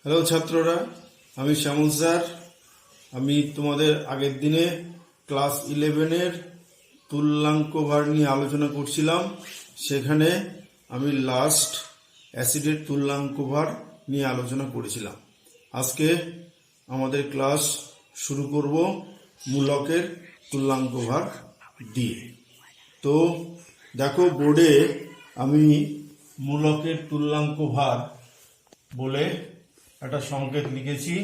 Hello ছাত্ররা, আমি শ্যামল sir. আমি তোমাদের আগের দিনে ক্লাস 11-এর তুল্যাঙ্ক ভার নিয়ে আলোচনা করছিলাম। সেখানে আমি লাস্ট অ্যাসিডের তুল্যাঙ্ক ভার নিয়ে আলোচনা করেছিলাম। আজকে আমাদের ক্লাস শুরু করব মূলকের তুল্যাঙ্ক ভার দিয়ে। তো দেখো, বোর্ডে আমি মূলকের তুল্যাঙ্ক ভার বলে একটা সংকেত লিখেছি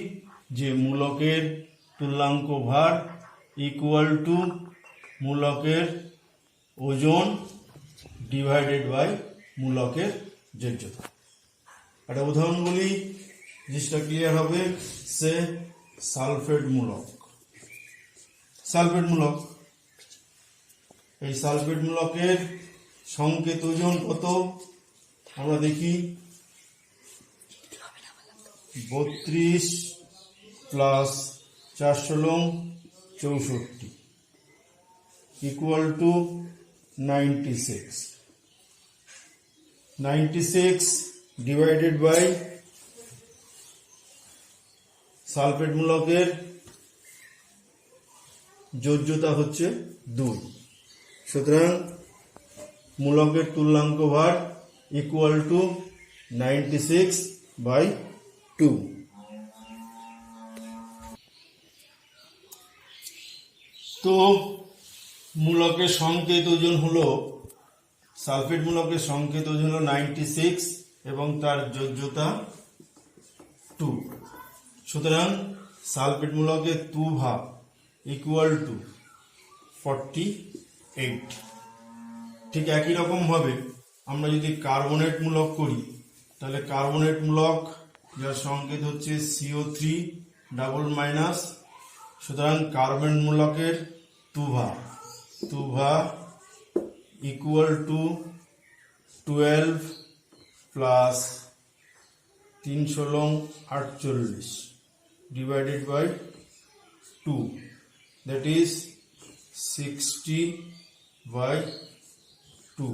যে মূলকের তুল্যাঙ্ক ভার ইকুয়াল টু মূলকের ওজন ডিভাইডেড বাই মূলকের যোজ্যতা। একটা উদাহরণ বলি, জিনিসটা ক্লিয়ার হবে। সে সালফেট মূলক, এই সালফেট মূলকের সংকেত ওজন কত আমরা দেখি। 32 plus 416 64 equal to 96 divided by sulphate মূলকের যোজ্যতা হচ্ছে 2। সুতরাং মূলকের তুল্যাঙ্ক ভার ইকুয়াল টু 96/2। তো মূলকের সংকেত ওজন হলো, সালফেট মূলকের সংকেত ওজন হলো 96 এবং তার যোজ্যতা 2। সুতরাং সালফেট মূলকের 2 ভাগ ইকুয়াল টু 48। ঠিক একই রকম ভাবে আমরা যদি কার্বনেট মূলক করি, তাহলে কার্বনেট মূলক যার সংকেত হচ্ছে CO3 ডাবল-। সুতরাং কার্বন মূলকের 2 ভাগ equal to 12 plus 316 divided by 2, that is 60/2,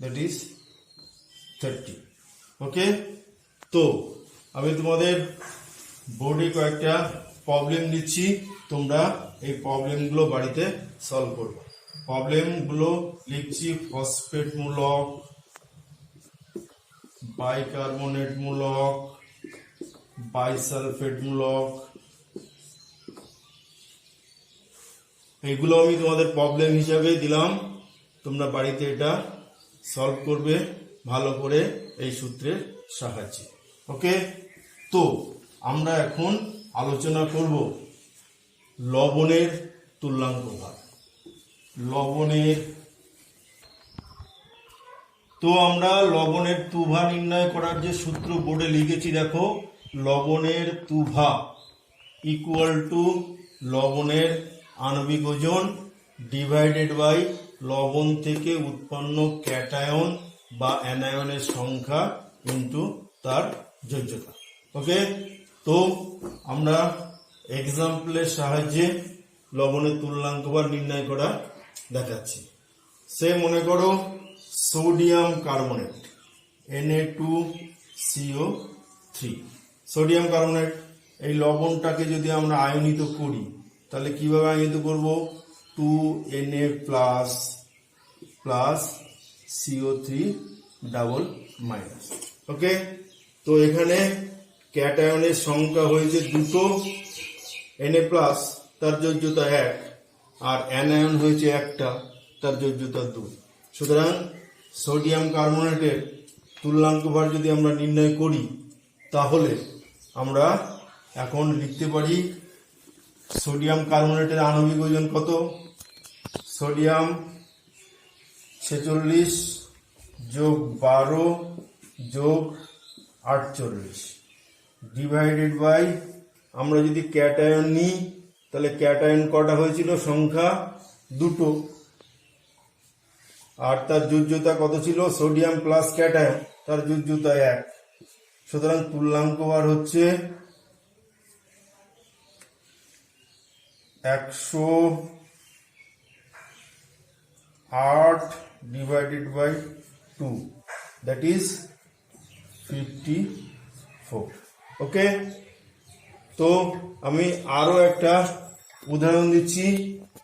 that is 30। Okay, তো আমি তোমাদের বোর্ডে কয়েকটা প্রবলেম দিচ্ছি, তোমরা এই প্রবলেমগুলো বাড়িতে সলভ করবে। প্রবলেমগুলো লিখছি: ফসফেট মূলক, বাইকার্বনেট মূলক, বাইসালফেট মূলক, এইগুলো আমি তোমাদের প্রবলেম হিসাবে দিলাম। তোমরা বাড়িতে এটা সলভ করবে ভালো করে এই সূত্রের সাহায্যে। ওকে, তো আমরা এখন আলোচনা করব লবণের তুল্যাঙ্ক ভার। তো আমরা লবণের তুভা নির্ণয় করার যে সূত্র বোর্ডে লিখেছি, দেখো, লবণের তুভা ইকুয়াল টু লবণের আণবিক ওজন ডিভাইডেড বাই লবণ থেকে উৎপন্ন ক্যাটায়ন বা অ্যানায়নের সংখ্যা ইন্টু তার যোজ্যতা। ওকে, তো আমরা এক্সাম্পলের সাহায্যে লবণের তুল্যাঙ্ক ভার নির্ণয় করা দেখাচ্ছি। সে মনে করো sodium carbonate Na2CO3, sodium carbonate, এই লবণটাকে যদি আমরা আয়নিত করি, তাহলে কিভাবে আয়নিত করব? 2Na plus CO3 double-. ওকে, তো এখানে ক্যাটায়নের সংখ্যা হয়েছে 2, Na প্লাস তার যোজ্যতা 1, আর অ্যানায়ন হয়েছে 1টা, তার যোজ্যতা 2। সুতরাং সোডিয়াম কার্বনেটের তুল্যাঙ্ক ভার যদি আমরা নির্ণয় করি, তাহলে আমরা এখন লিখতে পারি সোডিয়াম কার্বনেটের আণবিক ওজন কত? সোডিয়াম 46 যোগ 12 যোগ 48 ডিভাইডেড বাই, আমরা যদি ক্যাটায়ন নিই, তাহলে ক্যাটায়ন কটা হয়েছিল? সংখ্যা 2, আর তার যোজ্যতা কত ছিল? সোডিয়াম প্লাস ক্যাটায়ন, তার যোজ্যতা 1। সুতরাং তুল্যাঙ্ক ভার হচ্ছে 108 ডিভাইডেড বাই 2, দ্যাট ইজ 54। ওকে, তো আমি আরো একটা উদাহরণ দিচ্ছি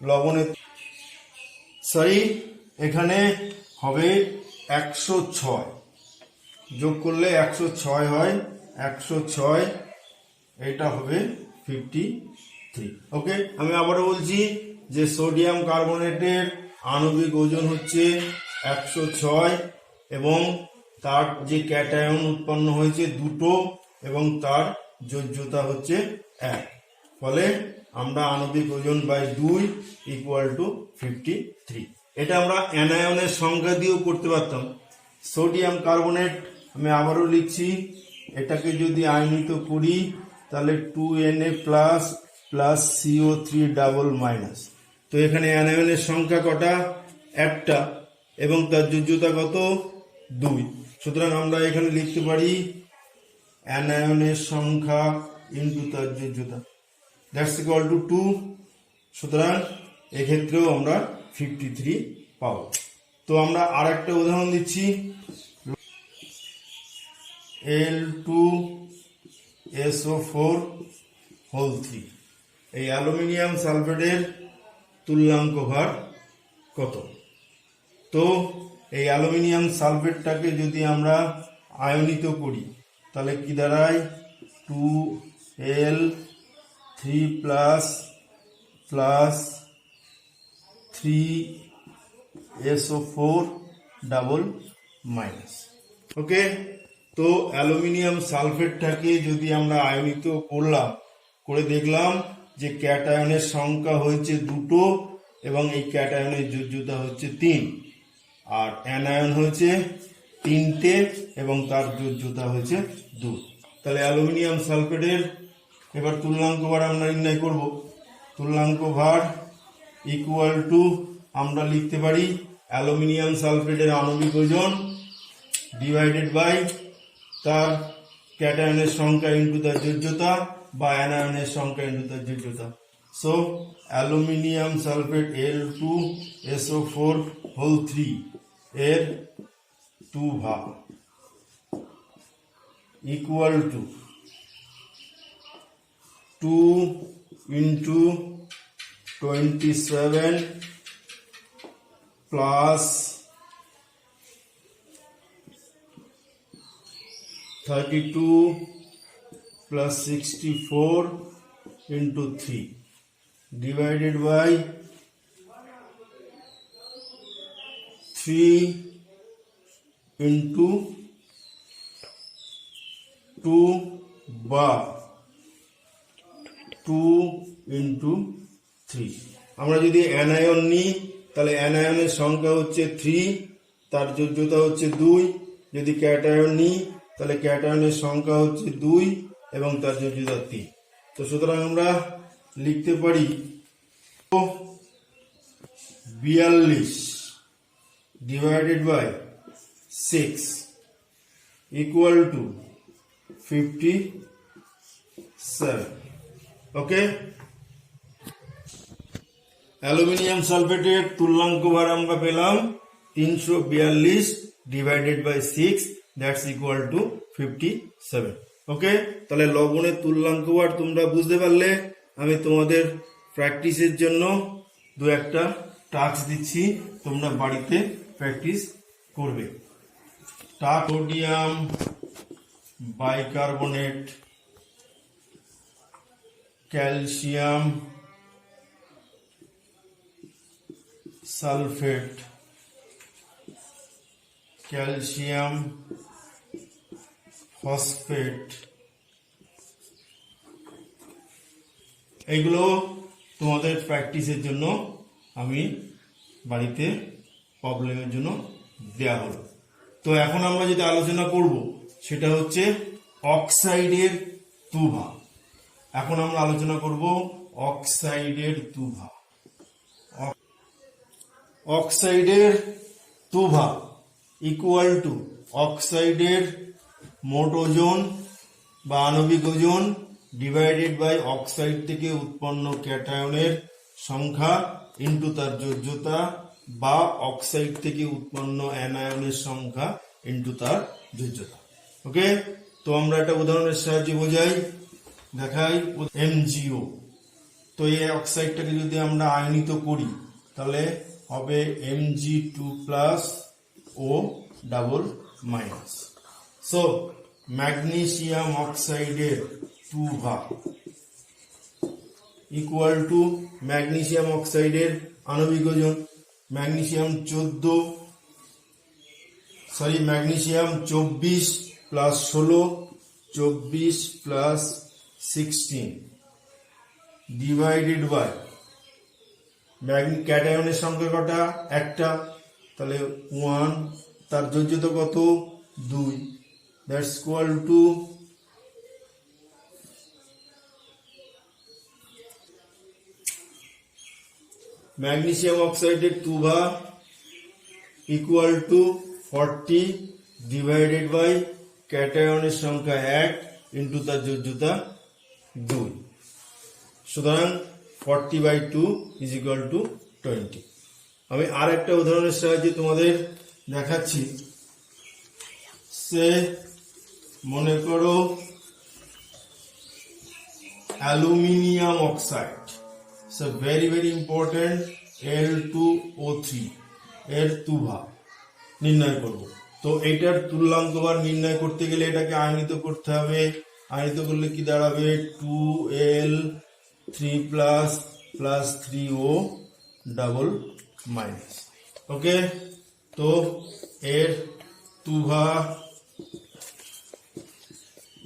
লবণের, সরি এখানে হবে 106, যোগ করলে 106 হয়, 106 এটা হবে 53। ওকে, আমি আবারও বলছি যে সোডিয়াম কার্বনেটের আণবিক ওজন হচ্ছে 106 এবং তার যে ক্যাটায়ন উৎপন্ন হয়েছে দুটো এবং তার যোজ্যতা হচ্ছে 1, ফলে আমরা আণবিক ওজন বাই 2 ইকুয়াল টু 53। এটা আমরা অ্যানায়নের সংখ্যা দিয়েও করতে পারতাম। সোডিয়াম কার্বনেট আমি আবারও লিখছি, এটাকে যদি আয়নিত করি তাহলে 2Na plus plus CO3 double minus. তো এখানে অ্যানায়নের সংখ্যা কটা? একটা, এবং তার যোজ্যতা কত? 2। সুতরাং আমরা এখানে লিখতে পারি অ্যানায়নের সংখ্যা ইন্টু তার যোজ্যতা, দ্যাটস ইকুয়াল টু 2। সুতরাং এক্ষেত্রেও আমরা 53 পাবো। তো আমরা আর একটা উদাহরণ দিচ্ছি, Al2SO4 হোল 3। এই অ্যালুমিনিয়াম সালফেটের তুল্যাঙ্ক ভার কত? তো এই অ্যালুমিনিয়াম সালফেটটাকে যদি আমরা আয়নিত করি তাহলে কি দাঁড়ায়? 2L3 plus plus 3SO4 double minus. Okay, তো অ্যালুমিনিয়াম সালফেটটাকে যদি আমরা আয়নিত করলাম, করে দেখলাম যে ক্যাটায়নের সংখ্যা হয়েছে দুটো এবং এই ক্যাটায়নের যোজ্যতা হচ্ছে 3, আর অ্যানায়ন হয়েছে 3টে এবং তার যোজ্যতা হয়েছে 2। তাহলে অ্যালুমিনিয়াম সালফেটের এবার তুল্যাঙ্ক ভার আমরা নির্ণয় করব। তুল্যাঙ্ক ভার ইকুয়াল টু আমরা লিখতে পারি অ্যালুমিনিয়াম সালফেটের আণবিক ওজন ডিভাইডেড বাই তার ক্যাটায়নের সংখ্যা ইন্টু তার যোজ্যতা বা অ্যানায়নের সংখ্যা ইন্টু তার যোজ্যতা। So aluminium sulphate Al2SO4 whole 3 এর 2 ভাগ equal to 2 into 27 plus 32 plus 64 into 3 divided by 3 into 2 বা 2 into 3। আমরা যদি অ্যানায়ন নিই তাহলে অ্যানায়নের সংখ্যা হচ্ছে 3, তার যোজ্যতা হচ্ছে 2। যদি ক্যাটায়ন নিই তাহলে ক্যাটায়নের সংখ্যা হচ্ছে 2 এবং তার যোজ্যতা 3। তো সুতরাং আমরা লিখতে পারি 42 divided by 6 equal to 57। Okay, aluminium সালফেটের তুল্যাঙ্ক ভার আমরা পেলাম 342 divided by 6, that's equal to 57। Okay, তাহলে লবণের তুল্যাঙ্ক ভার তোমরা বুঝতে পারলে। আমি তোমাদের প্র্যাকটিসের জন্য দু একটা টাস্ক দিচ্ছি, তোমরা বাড়িতে প্র্যাকটিস করবে। Sodium bicarbonate, calcium sulphate, calcium phosphate, এগুলো তোমাদের প্র্যাকটিসের জন্য আমি বাড়িতে প্রবলেমের জন্য দেয়া হলো। তো এখন আমরা যেটা আলোচনা করব সেটা হচ্ছে অক্সাইডের তুভা। এখন আমরা আলোচনা করব অক্সাইডের তুভা। অক্সাইডের তুভা ইকুয়াল টু অক্সাইডের মোট ওজন বা আণবিক ওজন ডিভাইডেড বাই অক্সাইড থেকে উৎপন্ন ক্যাটায়নের সংখ্যা ইন্টু তার যোজ্যতা বা অক্সাইড থেকে উৎপন্ন অ্যানায়নের সংখ্যা ইন্টু তার যোজ্যতা। ওকে, তো আমরা একটা উদাহরণের সাহায্যে বোঝাই, দেখাই। MgO, তো এই অক্সাইডটাকে যদি আমরা আয়নিত করি তাহলে হবে Mg2+O⁻। সো ম্যাগনেসিয়াম অক্সাইডের 2 ভাগ ইকুয়াল টু ম্যাগনেসিয়াম অক্সাইডের আণবিক ওজন magnesium 24 plus 16, 24 plus 16 divided by ক্যাটায়নের সংখ্যা কটা? একটা, তাহলে 1, তার যোজ্যতা কত? 2, দ্যাটস ইকুয়াল টু ম্যাগনেসিয়াম অক্সাইডের 2 ভাগ ইকুয়াল টু 40 ডিভাইডেড বাই ক্যাটায়নের সংখ্যা 1 ইন্টু তার যোজ্যতা 2, সুতরাং 40/2 ইজ ইকুয়াল টু 20। আমি আর একটা উদাহরণের সাহায্যে তোমাদের দেখাচ্ছি। সে মনে করো aluminium oxide, so very very important, Al2O3 এর 2 ভাগ নির্ণয় করব। তো এটার তুল্যাঙ্ক ভার নির্ণয় করতে গেলে এটাকে আয়নিত করতে হবে। আয়নিত করলে কি দাঁড়াবে? 2L3+ plus 3O⁻। ওকে, তো এর 2 ভাগ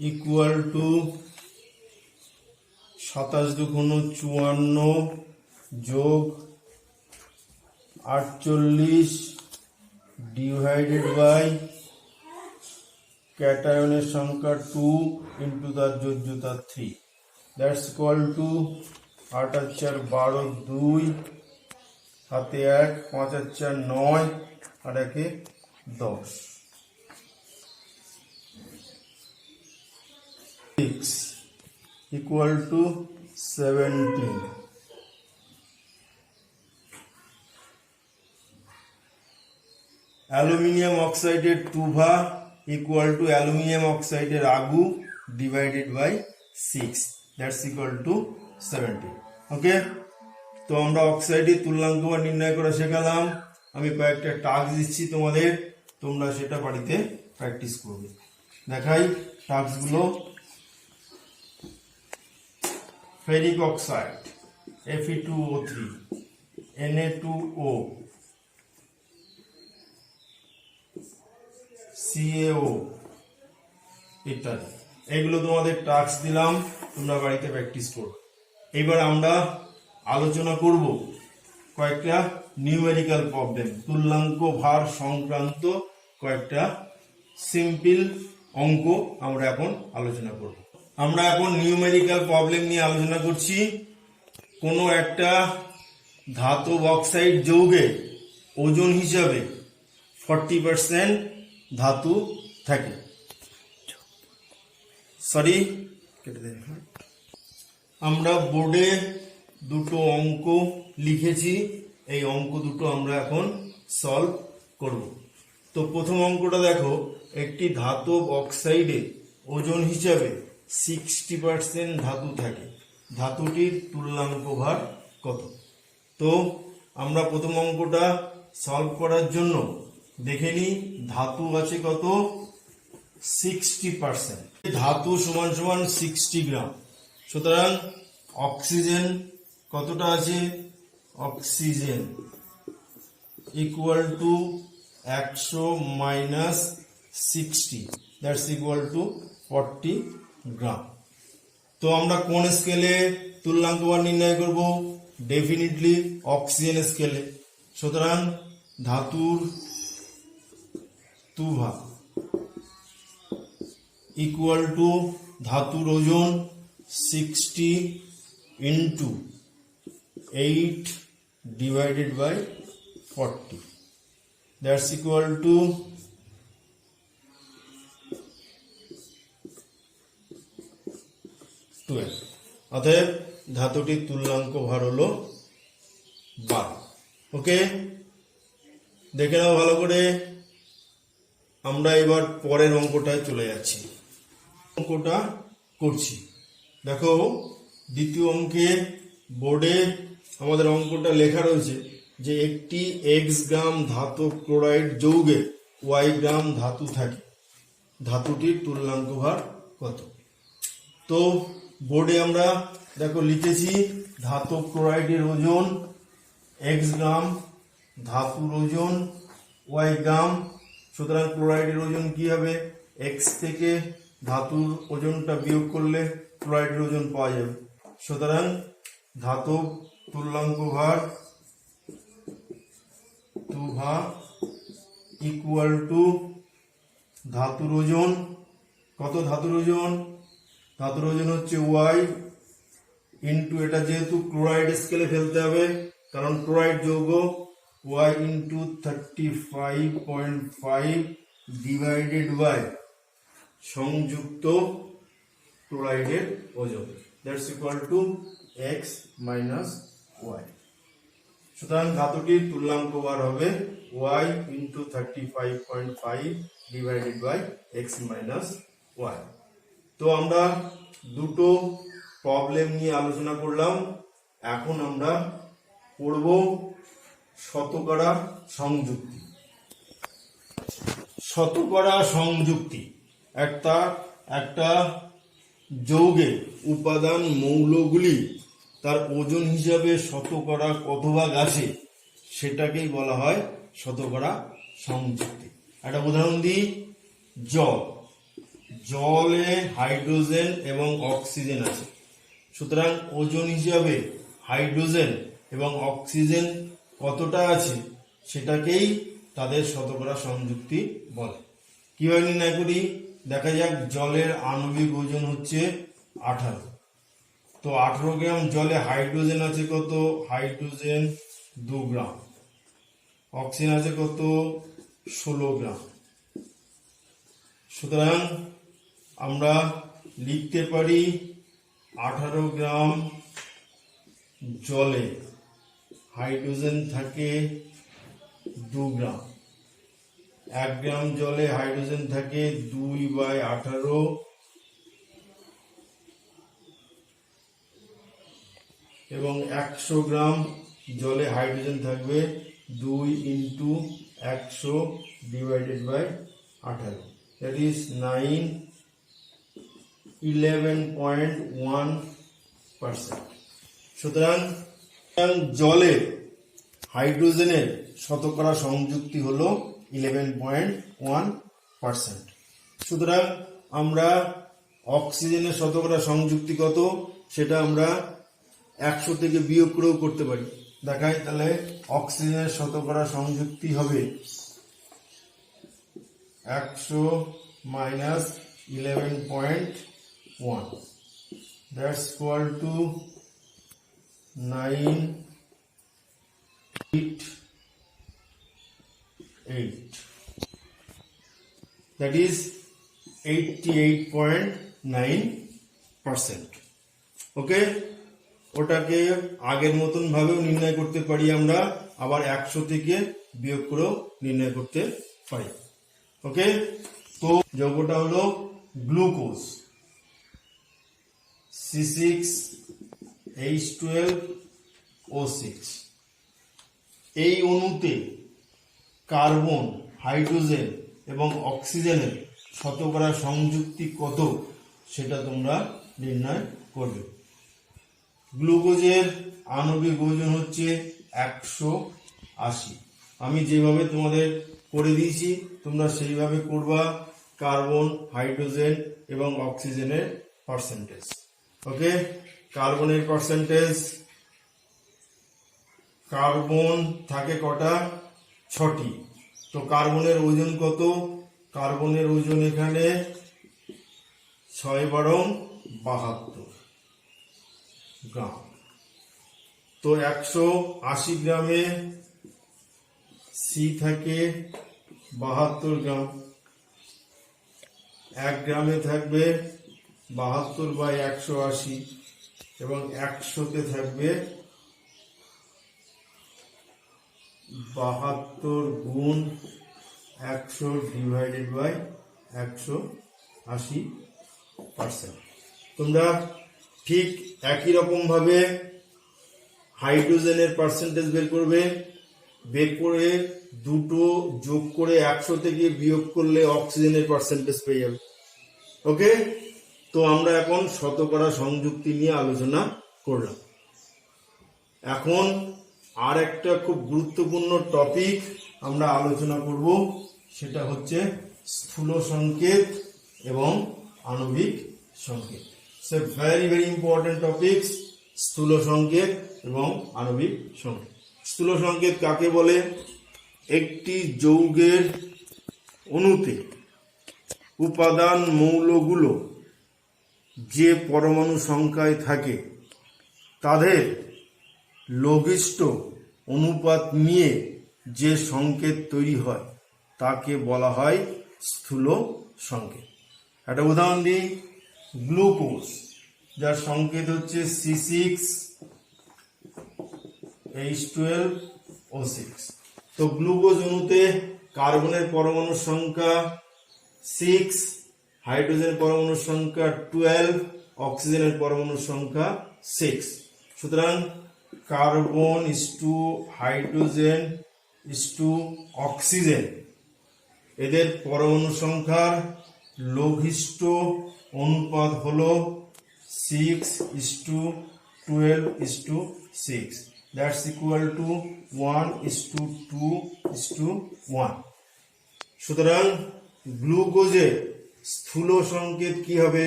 ইকুয়াল টু 27 দুগুণ 54 যোগ 48 ডিভাইডেড বাই ক্যাটায়নের সংখ্যা 2 ইন্টু তার যোজ্যতা 3, দ্যাটস ইকুয়াল টু 8 আর 4 12, 2 হাতে 1, 5 আর 4 9 আর 1 10, 6 ইকুয়াল টু 17। অ্যালুমিনিয়াম অক্সাইডের 2 ভাগ ইকুয়াল টু অ্যালুমিনিয়াম অক্সাইডের আগু divided by 6, that's equal to 17। Okay, তো আমরা অক্সাইডের তুল্যাঙ্ক মান নির্ণয় করা শেখালাম। আমি কয়েকটা টাস্ক দিচ্ছি তোমাদের, তোমরা সেটা বাড়িতে প্র্যাকটিস করবে। দেখাই টাস্কগুলো। Ferric oxide Fe2O3, Na2O, CaO ইত্যাদি, এগুলো তোমাদের টাস্ক দিলাম, তোমরা বাড়িতে প্র্যাকটিস করো। এবার আমরা আলোচনা করব কয়েকটা নিউমেরিক্যাল প্রবলেম, তুল্যাঙ্ক ভার সংক্রান্ত কয়েকটা সিম্পল অঙ্ক আমরা এখন আলোচনা করব। আমরা এখন নিউমেরিক্যাল প্রবলেম নিয়ে আলোচনা করছি। কোনো একটা ধাতব অক্সাইড যৌগে ওজন হিসাবে 40% ধাতু থাকে। আমরা বোর্ডে দুটো অঙ্ক লিখেছি, এই অঙ্ক দুটো আমরা এখন সলভ করব। তো প্রথম অঙ্কটা দেখো, একটি ধাতব অক্সাইডে ওজন হিসাবে 60% ধাতু থাকে, ধাতুটির তুল্যাঙ্ক ভার কত? তো আমরা প্রথম অঙ্কটা সলভ করার জন্য দেখে নিই, ধাতু আছে কত? 60%। ধাতু সমান সমান 60 গ্রাম, সুতরাং অক্সিজেন কতটা আছে? Oxygen equal to 100 minus 60, that's equal two 40 গ্রাম। তো আমরা কোন স্কেলে তুল্যাঙ্ক মান নির্ণয় করব? ডেফিনিটলি অক্সিজেন স্কেলে। সুতরাং ধাতুর 2 ভাগ ইকুয়াল টু ধাতুর ওজন 60 into 8 divided by 40, that's equal to 12। অতএব ধাতুটির তুল্যাঙ্ক ভার হলো 12। ওকে, দেখে নাও ভালো করে। আমরা এবার পরের অঙ্কটায় চলে যাচ্ছি। অঙ্কটা করছি। দেখো দ্বিতীয় অঙ্কে বোর্ডে আমাদের অঙ্কটা লেখা রয়েছে যে একটি x গ্রাম ধাতব ক্লোরাইড যৌগে y গ্রাম ধাতু থাকে, ধাতুটির তুল্যাঙ্ক ভার কত। তো বোর্ডে আমরা দেখো লিখেছি ধাতব ক্লোরাইডের ওজন x গ্রাম, ধাতুর ওজন y গ্রাম। সুতরাং ক্লোরাইডের ওজন কি হবে, x থেকে ধাতুর ওজনটা বিয়োগ করলে ক্লোরাইডের ওজন পাওয়া যাবে। সুতরাং ধাতব তুল্যাঙ্ক ভার ইকুয়াল টু ধাতুর ওজন, কত ধাতুর ওজন, ধাতুর ওজন হচ্ছে y ইন্টু, এটা যেহেতু ক্লোরাইড স্কেলে ফেলতে হবে কারণ ক্লোরাইড যৌগ, y ইন্টু 35.5 ডিভাইডেড বাই সংযুক্ত ক্লোরাইডের ওজন, that's equal to x minus y। সুতরাং ধাতুটির তুল্যাঙ্ক ভার হবে y into 35.5 divided by x minus y। তো আমরা দুটো প্রবলেম নিয়ে আলোচনা করলাম। এখন আমরা পড়ব শতকরা সংযুক্তি। শতকরা সংযুক্তি একটা যৌগে উপাদান মৌলগুলি তার ওজন হিসাবে শতকরা কত ভাগ আছে সেটাকেই বলা হয় শতকরা সংযুক্তি। একটা উদাহরণ দিই, জলে হাইড্রোজেন এবং অক্সিজেন আছে, সুতরাং ওজন হিসাবে হাইড্রোজেন এবং অক্সিজেন কতটা আছে সেটাকেই তাদের শতকরা সংযুক্তি বলে। কিভাবে নির্ণয় করি, দেখা যাক জলের আণবিক ওজন হচ্ছে 18, তো 18 গ্রাম জলে হাইড্রোজেন আছে কত, হাইড্রোজেন 2 গ্রাম, অক্সিজেন আছে কত 16 গ্রাম। সুতরাং আমরা লিখতে পারি 18 গ্রাম জলে হাইড্রোজেন থাকে 2 গ্রাম, 1 গ্রাম জলে হাইড্রোজেন থাকে 2/18, এবং 100 গ্রাম জলে হাইড্রোজেন থাকবে 2 into 100 divided by 18, that is 11.1%। সুতরাং জলে হাইড্রোজেনের শতকরা সংযুক্তি হলো 11.1%। সুতরাং আমরা অক্সিজেনের শতকরা সংযুক্তি কত সেটা আমরা 100 থেকে বিয়োগ করেও করতে পারি। দেখাই তাহলে, অক্সিজেনের শতকরা সংযুক্তি হবে 100 minus 11.1, that's equal two 988, that is 88.9%। ওকে, ওটাকে আগের মতন ভাবেও নির্ণয় করতে পারি আমরা, আবার 100 থেকে বিয়োগ করেও নির্ণয় করতে পারি। ওকে, তো যৌগটা হলো গ্লুকোজ, C6H12O6। এই অণুতে কার্বন, হাইড্রোজেন এবং অক্সিজেনের শতকরা সংযুক্তি কত সেটা তোমরা নির্ণয় করবে। গ্লুকোজের আণবিক ওজন হচ্ছে 180। আমি যেভাবে তোমাদের করে দিয়েছি তোমরা সেইভাবে করবা, কার্বন, হাইড্রোজেন এবং অক্সিজেনের পার্সেন্টেজ। ওকে, কার্বনের পার্সেন্টেজ, কার্বন থাকে কটা, 6টি। তো কার্বনের ওজন কত, কার্বনের ওজন এখানে 6×72 গ্রাম। তো 180 গ্রামে সি থাকে 72 গ্রাম, 1 গ্রামে থাকবে 72/180 এবং 100তে থাকবে 72 গুণ 100 ডিভাইডেড বাই 180 তোমরা ঠিক একই রকম ভাবে হাইড্রোজেনের পার্সেন্টেজ বের করবে, বের করে দুটো যোগ করে 100 থেকে বিয়োগ করলে অক্সিজেনের পার্সেন্টেজ পেয়ে যাবে। ওকে, তো আমরা এখন শতকরা সংযুক্তি নিয়ে আলোচনা করলাম। এখন আর একটা খুব গুরুত্বপূর্ণ টপিক আমরা আলোচনা করব, সেটা হচ্ছে স্থূল সংকেত এবং আণবিক সংকেত। So very very important topics, স্থূল সংকেত এবং আণবিক সংকেত। স্থূল সংকেত কাকে বলে? একটি যৌগের অণুতে উপাদান মৌলগুলো যে পরমাণু সংখ্যায় থাকে তাদের লঘিষ্ঠ অনুপাত নিয়ে যে সংকেত তৈরি হয় তাকে বলা হয় স্থূল সংকেত। একটা উদাহরণ দিই, গ্লুকোজ, যার সংকেত হচ্ছে C6H12O6। তো গ্লুকোজ অণুতে কার্বনের পরমাণুর সংখ্যা 6, হাইড্রোজেনের পরমাণুর সংখ্যা 12, অক্সিজেনের পরমাণুর সংখ্যা 6। সুতরাং carbon is to hydrogen is to oxygen, এদের পরমাণু সংখ্যার লঘিষ্ঠ অনুপাত হলো 6:12:6, দ্যাটস ইকুয়াল টু 1:2:1। সুতরাং গ্লুকোজের স্থূল সংকেত কি হবে?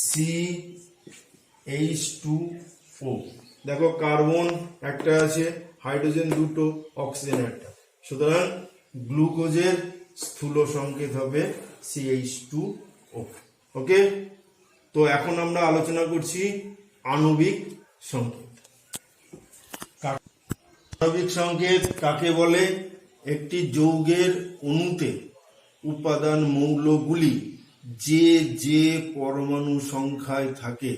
CH2O। দেখো কার্বন একটা আছে, হাইড্রোজেন দুটো, অক্সিজেন একটা, সুতরাং গ্লুকোজের স্থূল সংকেত হবে CH2O। ওকে, তো এখন আমরা আলোচনা করছি আণবিক সংকেত। আণবিক সংকেত কাকে বলে? একটি যৌগের অণুতে উপাদান মৌলগুলি যে যে পরমাণু সংখ্যায় থাকে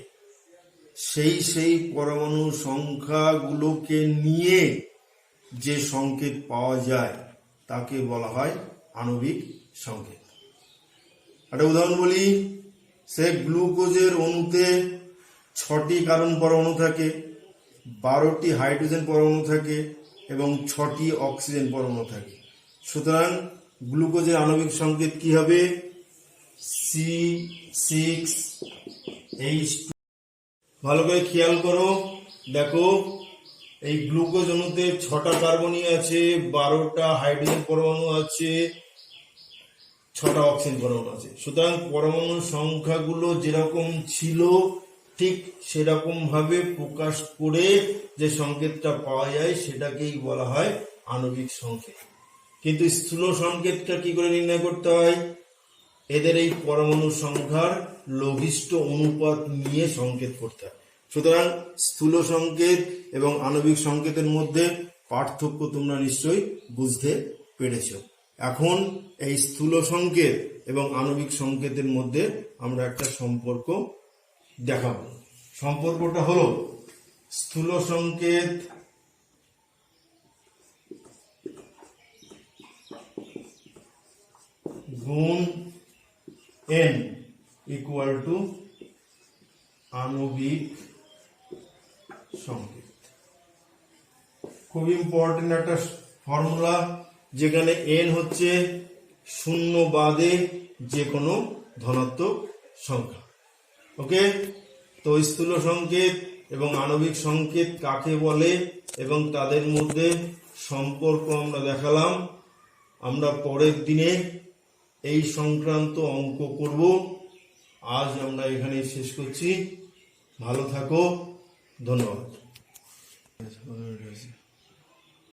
সেই পরমাণু সংখ্যাগুলোকে নিয়ে যে সংকেত পাওয়া যায় তাকে বলা হয় আণবিক সংকেত। একটা উদাহরণ বলি, সে গ্লুকোজের অণুতে 6টি কার্বন পরমাণু থাকে, 12টি হাইড্রোজেন পরমাণু থাকে এবং 6টি অক্সিজেন পরমাণু থাকে। সুতরাং গ্লুকোজের আণবিক সংকেত কি হবে? C6H2। ভালো করে খেয়াল করো, দেখো এই গ্লুকোজ অণুতে 6টা কার্বনই আছে, 12টা হাইড্রোজেন পরমাণু আছে, 6টা অক্সিজেন পরমাণু আছে। সুতরাং পরমাণুর সংখ্যাগুলো যেরকম ছিল ঠিক সেরকম ভাবে প্রকাশ করে যে সংকেতটা পাওয়া যায় সেটাকেই বলা হয় আণবিক সংকেত। কিন্তু স্থূল সংকেতটা কি করে নির্ণয় করতে হয়? এদের এই পরমাণু সংখ্যার লঘিষ্ঠ অনুপাত নিয়ে সংকেত করতে হয়। সুতরাং স্থূল সংকেত এবং আণবিক সংকেতের মধ্যে পার্থক্য তোমরা নিশ্চয়ই বুঝতে পেরেছ। এখন এই স্থূল সংকেত এবং আণবিক সংকেতের মধ্যে আমরা একটা সম্পর্ক দেখাবো। সম্পর্কটা হলো স্থূল সংকেত গুণ n ইকুয়াল টু আণবিক সংকেত। খুব ইম্পর্টেন্ট একটা ফর্মুলা, যেখানে n হচ্ছে শূন্য বাদে যে কোনো ধনাত্মক সংখ্যা। ওকে, তো স্থূল সংকেত এবং আণবিক সংকেত কাকে বলে এবং তাদের মধ্যে সম্পর্ক আমরা দেখালাম। আমরা পরের দিনে এই সংক্রান্ত অঙ্ক করব। আজ আমরা এখানে শেষ করছি। ভালো থাকো, ধন্যবাদ।